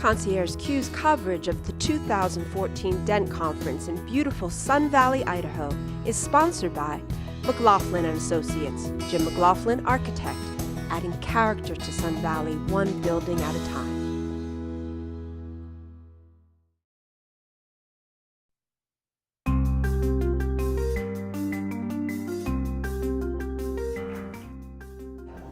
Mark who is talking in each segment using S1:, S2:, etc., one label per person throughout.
S1: Concierge Q's coverage of the 2014 DENT Conference in beautiful Sun Valley, Idaho is sponsored by McLaughlin & Associates, Jim McLaughlin Architect, adding character to Sun Valley one building at a time.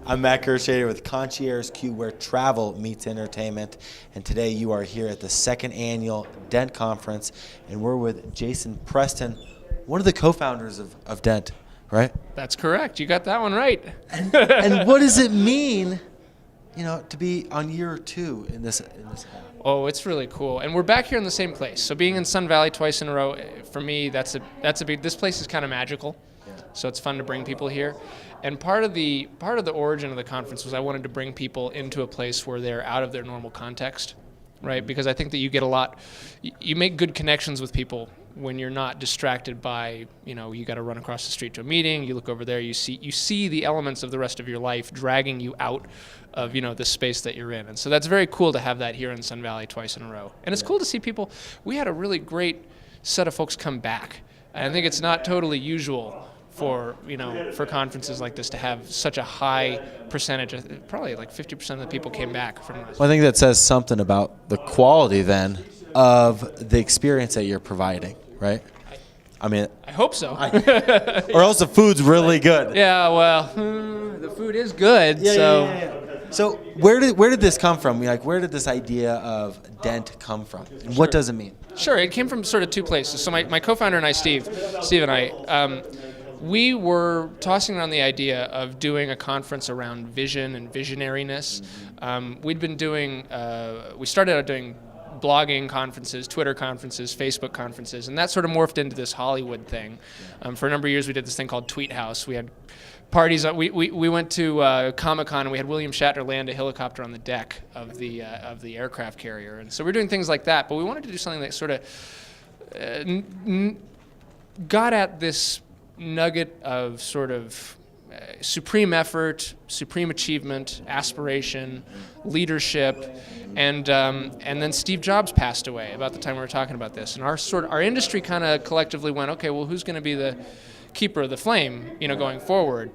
S2: I'm Matt Gershader with Concierge Q, where travel meets entertainment. And today you are here at the second annual DENT Conference, and we're with Jason Preston, one of the co-founders of DENT, right?
S3: That's correct. You got that one right.
S2: And what does it mean, to be on year 2 in this?
S3: Oh, it's really cool. And we're back here in the same place. So being in Sun Valley twice in a row, for me, that's a big. This place is kind of magical. So it's fun to bring people here. And part of the origin of the conference was I wanted to bring people into a place where they're out of their normal context, right? Because I think that you get you make good connections with people when you're not distracted by, you got to run across the street to a meeting, you look over there, you see the elements of the rest of your life dragging you out of, the space that you're in. And so that's very cool to have that here in Sun Valley twice in a row. And it's cool to see people. We had a really great set of folks come back. And I think it's not totally usual for conferences like this to have such a high percentage. Probably like 50% of the people came back from us.
S2: Well, I think that says something about the quality then of the experience that you're providing, right? I
S3: hope so.
S2: Or else the food's really good.
S3: Yeah, well, the food is good.
S2: So where did this come from? Where did this idea of DENT come from? And what does it mean?
S3: Sure, it came from sort of two places. So my co-founder and I, Steve and I, we were tossing around the idea of doing a conference around vision and visionariness. We started out doing blogging conferences, Twitter conferences, Facebook conferences, and that sort of morphed into this Hollywood thing. For a number of years, we did this thing called Tweet House. We had parties. We went to Comic-Con, and we had William Shatner land a helicopter on the deck of the aircraft carrier. And so we're doing things like that, but we wanted to do something that sort of got at this nugget of sort of supreme effort, supreme achievement, aspiration, leadership, and then Steve Jobs passed away about the time we were talking about this, and our industry kind of collectively went, okay, well, who's going to be the keeper of the flame, going forward?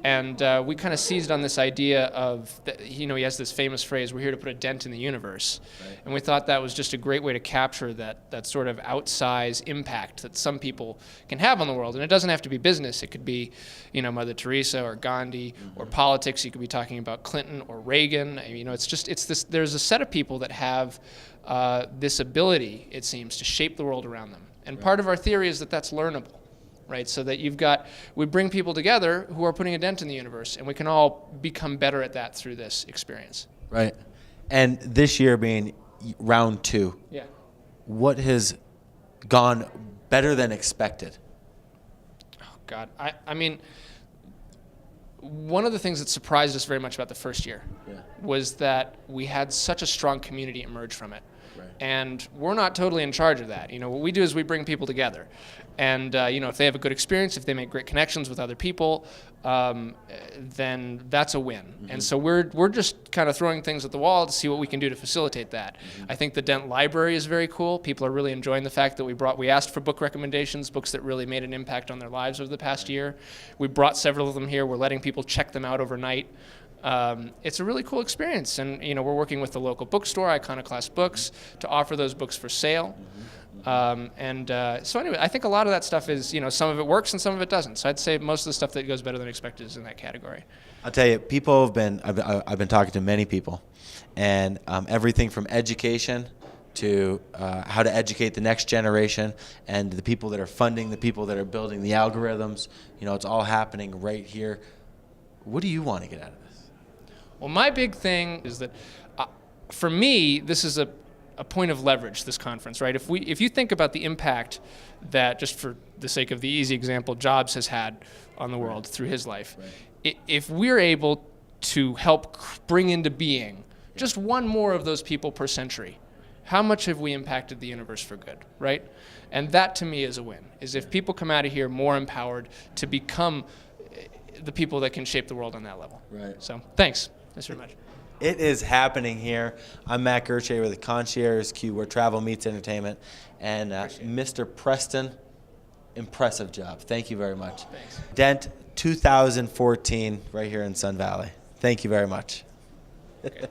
S3: And we kind of seized on this idea of, he has this famous phrase, we're here to put a dent in the universe. Right. And we thought that was just a great way to capture that sort of outsized impact that some people can have on the world. And it doesn't have to be business. It could be, Mother Teresa or Gandhi, or politics. You could be talking about Clinton or Reagan. There's a set of people that have this ability, it seems, to shape the world around them. And part of our theory is that that's learnable. Right, so that we bring people together who are putting a dent in the universe, and we can all become better at that through this experience.
S2: Right, and this year being round 2, what has gone better than expected?
S3: Oh God, I mean, one of the things that surprised us very much about the first year was that we had such a strong community emerge from it. Right. And we're not totally in charge of that. What we do is we bring people together. And, if they have a good experience, if they make great connections with other people, then that's a win. Mm-hmm. And so we're just kind of throwing things at the wall to see what we can do to facilitate that. Mm-hmm. I think the DENT library is very cool. People are really enjoying the fact that we asked for book recommendations, books that really made an impact on their lives over the past year. We brought several of them here. We're letting people check them out overnight. It's a really cool experience, and we're working with the local bookstore, Iconoclast Books, to offer those books for sale. So anyway, I think a lot of that stuff is, some of it works and some of it doesn't. So I'd say most of the stuff that goes better than expected is in that category.
S2: I'll tell you, I've been talking to many people, and everything from education to how to educate the next generation, and the people that are funding, the people that are building the algorithms, it's all happening right here. What do you want to get out of this?
S3: Well, my big thing is that, for me, this is a point of leverage, this conference, right? If you think about the impact that, just for the sake of the easy example, Jobs has had on the world through his life, if we're able to help bring into being just one more of those people per century, how much have we impacted the universe for good, right? And that, to me, is a win, is if people come out of here more empowered to become the people that can shape the world on that level.
S2: Right.
S3: So thanks very much.
S2: It is happening here. I'm Matt Gertschay with the Concierge Q, where travel meets entertainment. And Mr. Preston, impressive job. Thank you very much.
S3: Thanks.
S2: DENT 2014 right here in Sun Valley. Thank you very much.
S3: Okay.